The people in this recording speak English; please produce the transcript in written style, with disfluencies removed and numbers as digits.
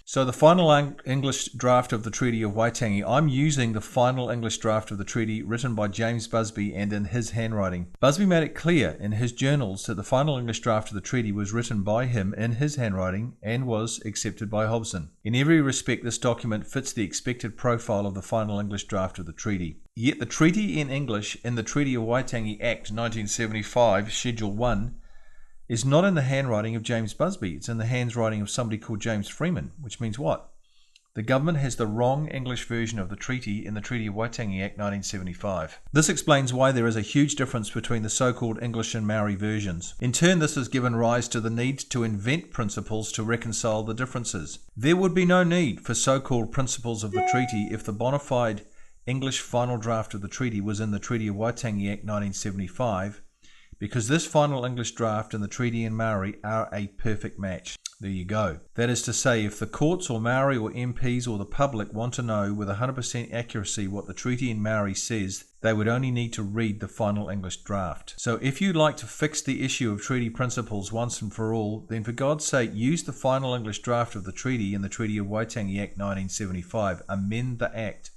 So the final English draft of the Treaty of Waitangi, I'm using the final English draft of the treaty written by James Busby and in his handwriting. Busby made it clear in his journals that the final English draft of the treaty was written by him in his handwriting and was accepted by Hobson. In every respect, this document fits the expected profile of the final English draft of the treaty. Yet the treaty in English in the Treaty of Waitangi Act 1975, Schedule 1, is not in the handwriting of James Busby. It's in the handwriting of somebody called James Freeman, which means what? The government has the wrong English version of the treaty in the Treaty of Waitangi Act 1975. This explains why there is a huge difference between the so-called English and Maori versions. In turn, this has given rise to the need to invent principles to reconcile the differences. There would be no need for so-called principles of the treaty if the bona fide English final draft of the treaty was in the Treaty of Waitangi Act 1975, because this final English draft and the treaty in Maori are a perfect match. There you go. That is to say, if the courts or Maori or MPs or the public want to know with 100% accuracy what the treaty in Maori says, they would only need to read the final English draft. So if you'd like to fix the issue of treaty principles once and for all, then for God's sake, use the final English draft of the treaty in the Treaty of Waitangi Act 1975. Amend the Act.